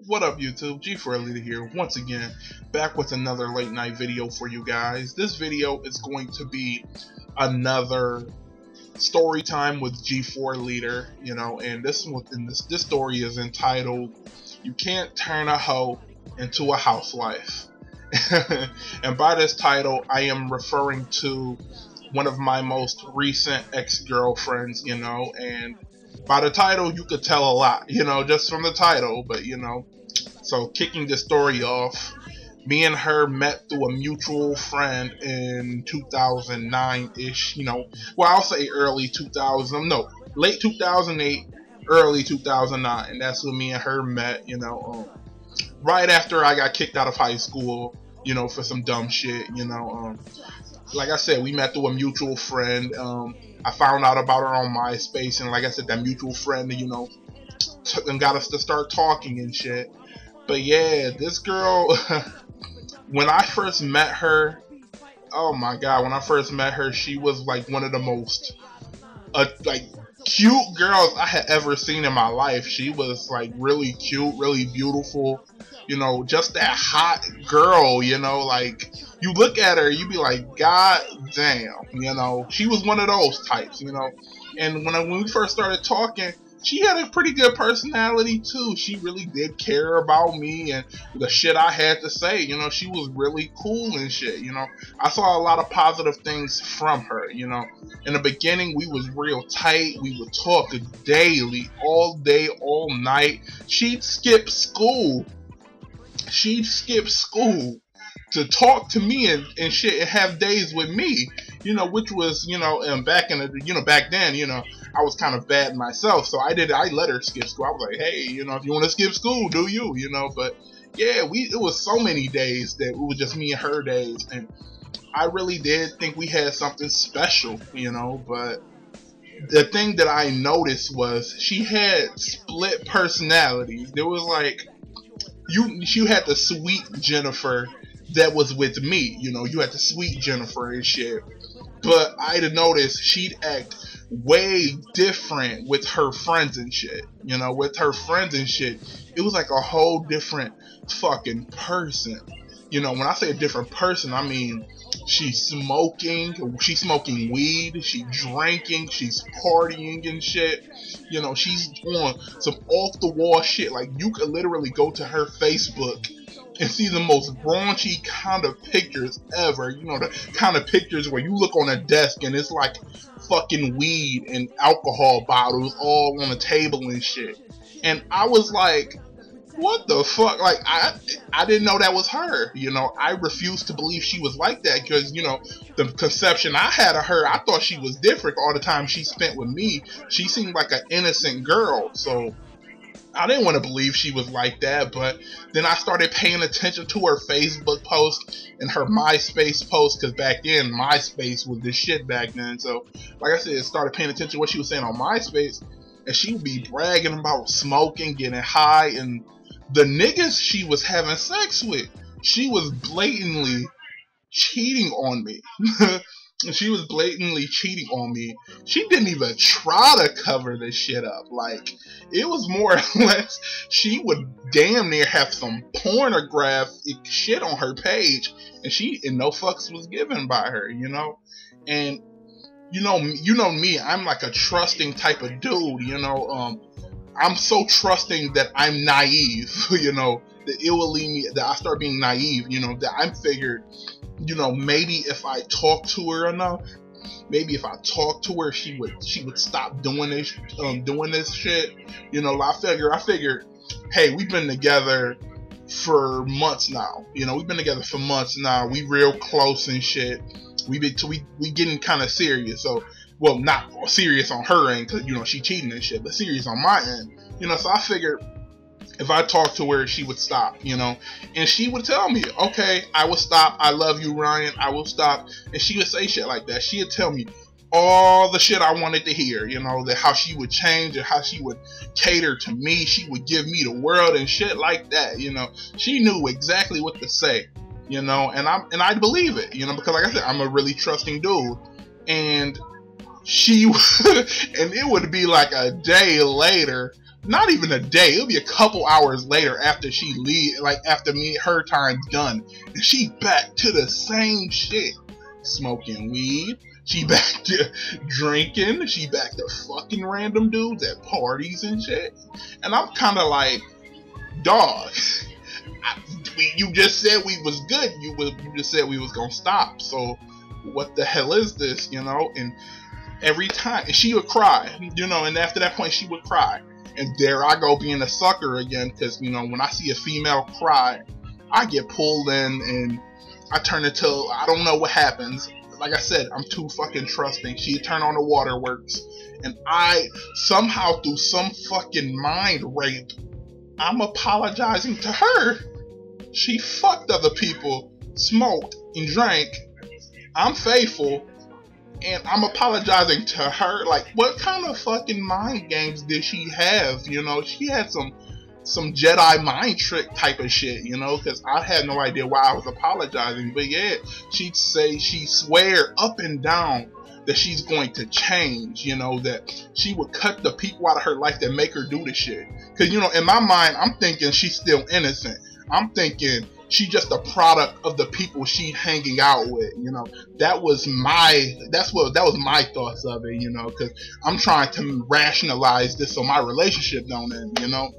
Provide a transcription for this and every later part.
What up YouTube, G4 Leader here, once again, back with another late night video for you guys. This video is going to be another story time with G4 Leader, and this story is entitled, You Can't Turn a Hoe into a Housewife. And by this title, I am referring to one of my most recent ex-girlfriends, and by the title you could tell a lot, just from the title, but so kicking the story off, me and her met through a mutual friend in 2009-ish, well, I'll say early 2000, no, late 2008, early 2009, that's when me and her met, right after I got kicked out of high school, for some dumb shit, like I said, we met through a mutual friend. I found out about her on MySpace, and like I said, that mutual friend, took and got us to start talking and shit. But yeah, this girl, when I first met her, oh my god, when I first met her, she was like one of the most like cute girls I had ever seen in my life. She was like really cute, really beautiful, just that hot girl, like you look at her, you be like, god damn, she was one of those types, and when we first started talking, she had a pretty good personality too. She really did care about me and the shit I had to say. She was really cool and shit. I saw a lot of positive things from her. In the beginning, we was real tight. We would talk daily, all day, all night. She'd skip school. To talk to me and shit and have days with me, which was, and back in the, back then, I was kind of bad myself, so I let her skip school. I was like, hey, if you want to skip school, do you, but yeah, it was so many days that it was just me and her days, and I really did think we had something special, but the thing that I noticed was she had split personalities. There was like, you had the sweet Jennifer that was with me, you had the sweet Jennifer and shit, but I'd noticed she'd act way different with her friends and shit, with her friends and shit, it was like a whole different fucking person, when I say a different person, I mean, she's smoking weed, she's drinking, she's partying and shit, she's on some off the wall shit, like you could literally go to her Facebook and see the most raunchy kind of pictures ever. The kind of pictures where you look on a desk and it's like fucking weed and alcohol bottles all on a table and shit. And I was like, what the fuck? Like, I didn't know that was her. I refused to believe she was like that because, the conception I had of her, I thought she was different all the time she spent with me. She seemed like an innocent girl, so I didn't want to believe she was like that, but then I started paying attention to her Facebook post and her MySpace post, because back then, MySpace was the shit back then. So, like I said, I started paying attention to what she was saying on MySpace, and she would be bragging about smoking, getting high, and the niggas she was having sex with, she was blatantly cheating on me. She was blatantly cheating on me. She didn't even try to cover this shit up. Like, it was more or less, she would damn near have some pornographic shit on her page, and no fucks was given by her, and me, I'm like a trusting type of dude, I'm so trusting that I'm naive, that it will lead me, that I start being naive, that I'm figured, maybe if I talk to her enough, maybe if I talk to her, she would stop doing this shit. I figured, hey, we've been together for months now. We've been together for months now. We real close and shit. We getting kind of serious. So, well, not serious on her end, because she cheating and shit, but serious on my end. So I figured, if I talked to her, she would stop, and she would tell me, okay, I will stop. I love you, Ryan. I will stop. And she would say shit like that. She would tell me all the shit I wanted to hear, that how she would change and how she would cater to me. She would give me the world and shit like that, She knew exactly what to say, and I believe it, because like I said, I'm a really trusting dude. And she, and it would be like a day later not even a day, it'll be a couple hours later after she leave, like after her time's done, and she back to the same shit. Smoking weed, she back to drinking, she back to fucking random dudes at parties and shit. And I'm kinda like, dog, you just said we was good, you just said we was gonna stop, so what the hell is this, you know? And every time, and she would cry, you know, and after that point she would cry. And there I go being a sucker again, because, you know, when I see a female cry, I get pulled in and I turn into, I don't know what happens. Like I said, I'm too fucking trusting. She'd turn on the waterworks, and I, somehow through some fucking mind rape, I'm apologizing to her. She fucked other people, smoked and drank. I'm faithful, and I'm apologizing to her. Like, what kind of fucking mind games did she have? You know, she had some Jedi mind trick type of shit, you know, because I had no idea why I was apologizing. But yeah, she'd swear up and down that she's going to change, you know, that she would cut the people out of her life that make her do the shit. Because, you know, in my mind, I'm thinking she's still innocent. I'm thinking she's just a product of the people she hanging out with, you know. That was my thoughts of it, you know, because I'm trying to rationalize this so my relationship don't end, you know.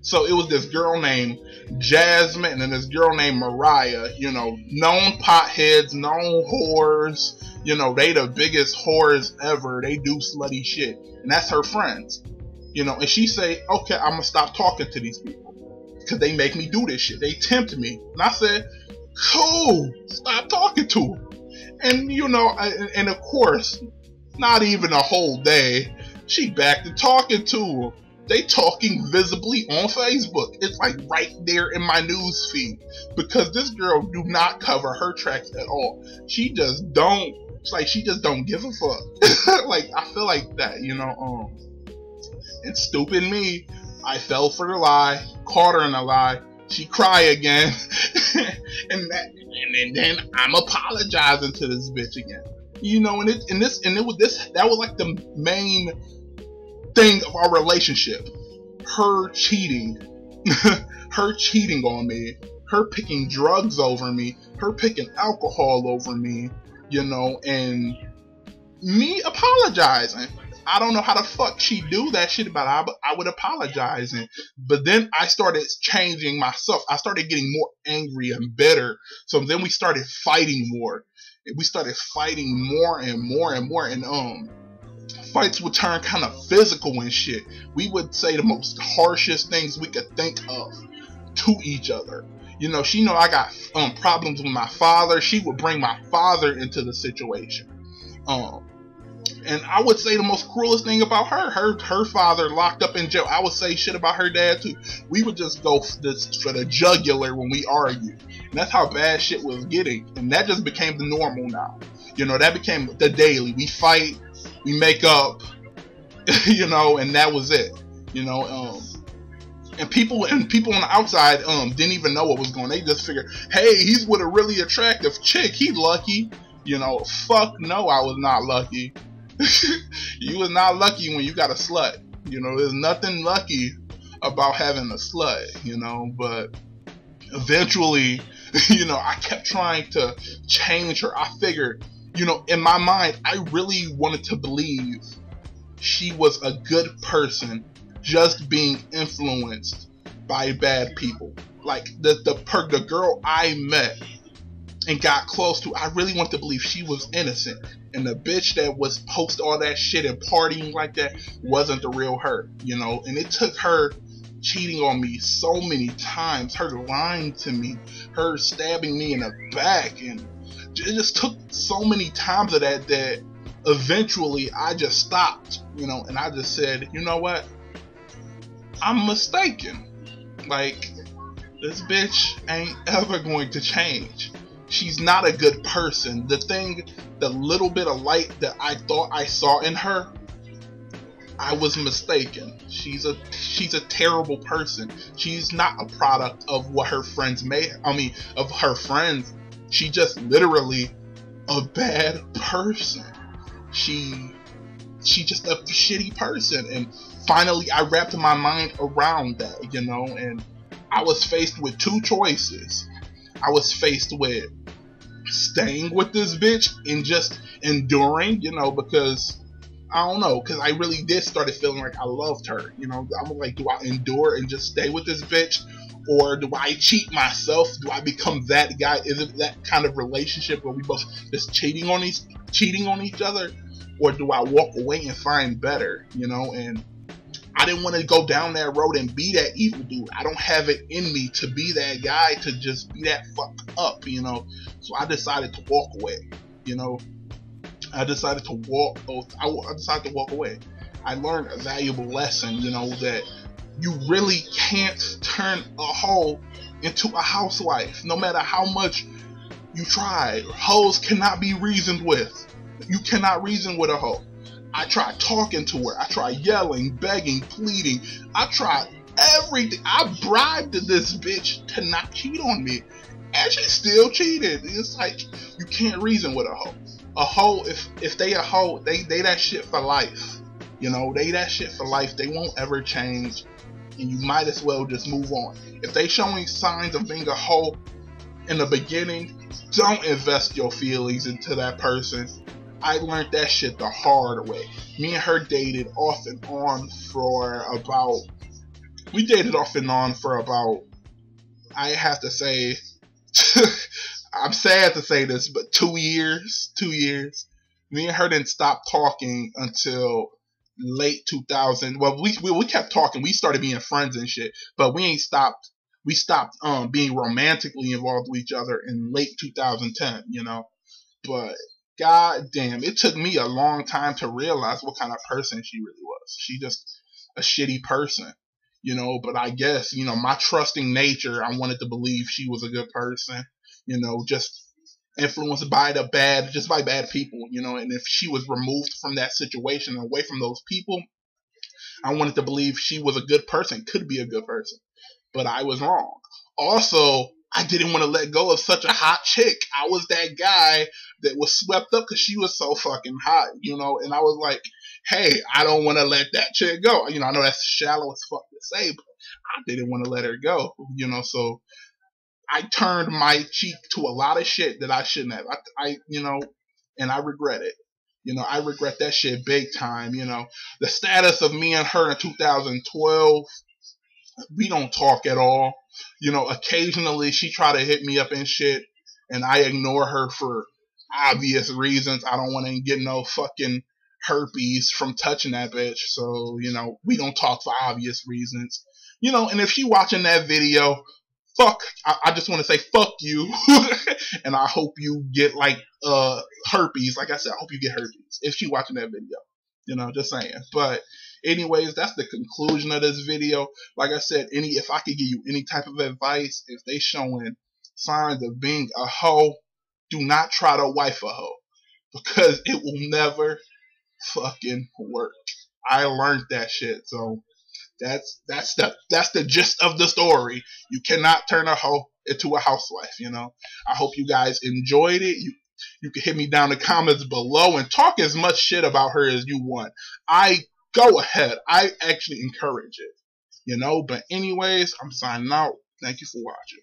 So it was this girl named Jasmine and this girl named Mariah, you know, known potheads, known whores, you know, they the biggest whores ever, they do slutty shit, and that's her friends, you know. And she say, okay, I'm gonna stop talking to these people because they make me do this shit, they tempt me. And I said, cool, stop talking to them. And you know, and of course, not even a whole day, she back to talking to them. They talking visibly on Facebook. It's like right there in my news feed, because this girl do not cover her tracks at all. She just don't, it's like she just don't give a fuck. Like, I feel like that, you know. And stupid me, I fell for the lie, caught her in a lie. She cry again, and then I'm apologizing to this bitch again, you know. And that was like the main thing of our relationship. Her cheating, her cheating on me, her picking drugs over me, her picking alcohol over me, you know, and me apologizing. I don't know how the fuck she do that shit, but I would apologize. But then I started changing myself. I started getting more angry and bitter. So then we started fighting more. We started fighting more and more and more, and fights would turn kind of physical and shit. We would say the most harshest things we could think of to each other. You know, she know I got problems with my father. She would bring my father into the situation. And I would say the most cruelest thing about her father locked up in jail. I would say shit about her dad too. We would just go for the jugular when we argued. And that's how bad shit was getting. And that just became the normal now. You know, that became the daily. We fight, we make up, you know, and that was it. You know, and people on the outside didn't even know what was going on. They just figured, hey, he's with a really attractive chick, he lucky. You know, fuck no, I was not lucky. You was not lucky when you got a slut. You know, there's nothing lucky about having a slut, you know. But eventually, you know, I kept trying to change her. I figured, you know, in my mind, I really wanted to believe she was a good person, just being influenced by bad people. Like the girl I met and got close to, I really want to believe she was innocent, and the bitch that was post all that shit and partying like that wasn't the real her, you know. And it took her cheating on me so many times, her lying to me, her stabbing me in the back, and it just took so many times of that eventually I just stopped, you know. And I just said, you know what, I'm mistaken. Like, this bitch ain't ever going to change. She's not a good person. The little bit of light that I thought I saw in her, I was mistaken. She's a terrible person. She's not a product of what her friends of her friends. She just literally a bad person. She just a shitty person. And finally I wrapped my mind around that, you know, and I was faced with two choices. I was faced with staying with this bitch and just enduring, you know, because I don't know, because I really did started feeling like I loved her, you know. I'm like, do I endure and just stay with this bitch, or do I cheat myself? Do I become that guy? Is it that kind of relationship where we both just cheating on each other, or do I walk away and find better, you know? And I didn't want to go down that road and be that evil dude. I don't have it in me to be that guy, to just be that fuck up, you know. So I decided to walk away, you know. I decided to walk away. I learned a valuable lesson, you know, that you really can't turn a hoe into a housewife, no matter how much you try. Hoes cannot be reasoned with. You cannot reason with a hoe. I tried talking to her. I tried yelling, begging, pleading. I tried everything. I bribed this bitch to not cheat on me, and she still cheated. It's like, you can't reason with a hoe. A hoe, if they a hoe, they that shit for life. You know, they that shit for life. They won't ever change, and you might as well just move on. If they showing signs of being a hoe in the beginning, don't invest your feelings into that person. I learned that shit the hard way. Me and her dated off and on for about, I have to say, I'm sad to say this, but 2 years. Me and her didn't stop talking until late 2000. Well, we kept talking. We started being friends and shit, but we stopped being romantically involved with each other in late 2010, you know. But god damn, it took me a long time to realize what kind of person she really was. She just a shitty person, you know. But I guess, you know, my trusting nature, I wanted to believe she was a good person, you know, just influenced by bad people, you know. And if she was removed from that situation, away from those people, I wanted to believe she was a good person, could be a good person. But I was wrong. Also, I didn't want to let go of such a hot chick. I was that guy that was swept up because she was so fucking hot, you know. And I was like, hey, I don't want to let that chick go. You know, I know that's shallow as fuck to say, but I didn't want to let her go, you know. So I turned my cheek to a lot of shit that I shouldn't have. I you know, and I regret it. You know, I regret that shit big time, you know. The status of me and her in 2012, we don't talk at all. You know, occasionally she try to hit me up and shit, and I ignore her for obvious reasons. I don't want to get no fucking herpes from touching that bitch. So, you know, we don't talk for obvious reasons. You know, and if she watching that video, I just want to say fuck you. And I hope you get like herpes. Like I said, I hope you get herpes if she watching that video. You know, just saying. But anyways, that's the conclusion of this video. Like I said, if I could give you any type of advice, if they showing signs of being a hoe, do not try to wife a hoe, because it will never fucking work. I learned that shit. So that's the gist of the story. You cannot turn a hoe into a housewife, you know. I hope you guys enjoyed it. You can hit me down in the comments below and talk as much shit about her as you want. Go ahead. I actually encourage it, you know. But anyways, I'm signing out. Thank you for watching.